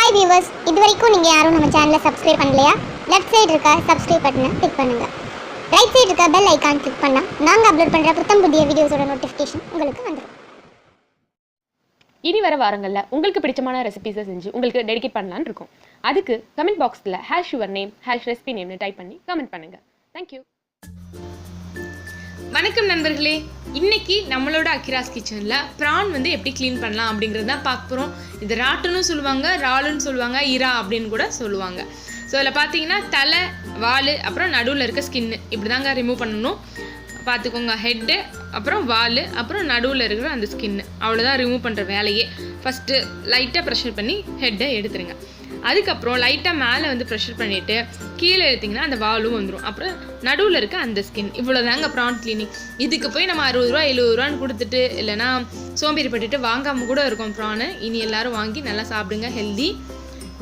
Hi viewers, இது வரைக்கும் நீங்கள் யாரும் நம்ம சேனலை சப்ஸ்கிரைப் பண்ணலையா? லெஃப்ட் சைடு இருக்க சப்ஸ்கிரைப் பட்டனை கிளிக் பண்ணுங்கள். ரைட் சைடு இருக்க பெல் ஐக்கான் கிளிக் பண்ணால் நாங்கள் அப்லோட் பண்ணுற புத்தம் புதிய வீடியோஸோட நோட்டிஃபிகேஷன் உங்களுக்கு வந்துடும். இனி வர வாரங்களில் உங்களுக்கு பிடிச்சமான ரெசிபீஸை செஞ்சு உங்களுக்கு டெடிகேட் பண்ணலான்னு இருக்கும். அதுக்கு கமெண்ட் பாக்ஸில் #யுவர் நேம் #ரெசிபி நேம்னு டைப் பண்ணி கமெண்ட் பண்ணுங்கள். தேங்க்யூ. வணக்கம் நண்பர்களே, இன்னைக்கு நம்மளோட அக்கிராஸ் கிச்சனில் ப்ரான் வந்து எப்படி க்ளீன் பண்ணலாம் அப்படிங்கிறது தான் பார்க்க போகிறோம். இது ராட்டுன்னு சொல்லுவாங்க, ராலுன்னு சொல்லுவாங்க, இரா அப்படின்னு கூட சொல்லுவாங்க. ஸோ அதில் பார்த்தீங்கன்னா தலை, வால், அப்புறம் நடுவில் இருக்க ஸ்கின்னு இப்படி தாங்க ரிமூவ் பண்ணணும். பார்த்துக்கோங்க, ஹெட்டு, அப்புறம் வால், அப்புறம் நடுவில் இருக்கிற அந்த ஸ்கின்னு, அவ்வளோதான் ரிமூவ் பண்ணுற வேலையே. ஃபஸ்ட்டு லைட்டாக ப்ரெஷர் பண்ணி ஹெட்டை எடுத்துருங்க. அதுக்கப்புறம் லைட்டாக மேலே வந்து ப்ரெஷர் பண்ணிவிட்டு கீழே எடுத்திங்கன்னா அந்த வாலும் வந்துடும். அப்புறம் நடுவில் இருக்க அந்த ஸ்கின், இவ்வளோ தாங்க ப்ரான் க்ளீனிங். இதுக்கு போய் நம்ம 60 ரூபா 70 ரூபான்னு கொடுத்துட்டு இல்லைனா சோம்பேறிப்பட்டுட்டு வாங்காமல் கூட இருக்கும் ப்ரானு. இனி எல்லோரும் வாங்கி நல்லா சாப்பிடுங்க, ஹெல்தி.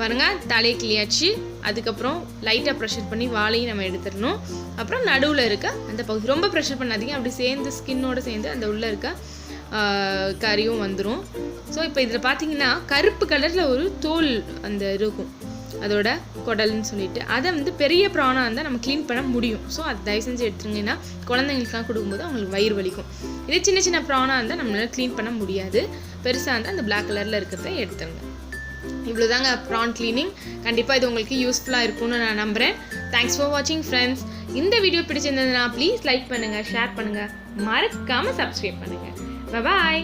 பாருங்க, தலையை கிளியாச்சு. அதுக்கப்புறம் லைட்டாக ப்ரெஷர் பண்ணி வாழையும் நம்ம எடுத்துடணும். அப்புறம் நடுவில் இருக்க அந்த பகுதி ரொம்ப ப்ரெஷர் பண்ணாதீங்க, அப்படி சேர்ந்து ஸ்கின்னோடு சேர்ந்து அந்த உள்ளே இருக்க கறியும் வந்துடும். ஸோ இப்போ இதில் பார்த்தீங்கன்னா கருப்பு கலரில் ஒரு தோல் அந்த இருக்கும், அதோட குடல்னு சொல்லிட்டு, அதை வந்து பெரிய ப்ரானாக இருந்தால் நம்ம க்ளீன் பண்ண முடியும். ஸோ அது தயவு செஞ்சு எடுத்துருங்கன்னா குழந்தைங்களுக்குலாம் கொடுக்கும்போது அவங்களுக்கு வயிறு வலிக்கும். இதே சின்ன சின்ன ப்ரானாக இருந்தால் நம்மளால் க்ளீன் பண்ண முடியாது. பெருசாக இருந்தால் அந்த பிளாக் கலரில் இருக்கிறத எடுத்துருங்க. இவ்வளோதாங்க ப்ரான் க்ளீனிங். கண்டிப்பாக இது உங்களுக்கு யூஸ்ஃபுல்லாக இருக்கும்னு நான் நம்புகிறேன். தேங்க்ஸ் ஃபார் வாட்சிங் ஃப்ரெண்ட்ஸ். இந்த வீடியோ பிடிச்சிருந்ததுன்னா ப்ளீஸ் லைக் பண்ணுங்கள், ஷேர் பண்ணுங்கள், மறக்காமல் சப்ஸ்கிரைப் பண்ணுங்கள். Bye-bye.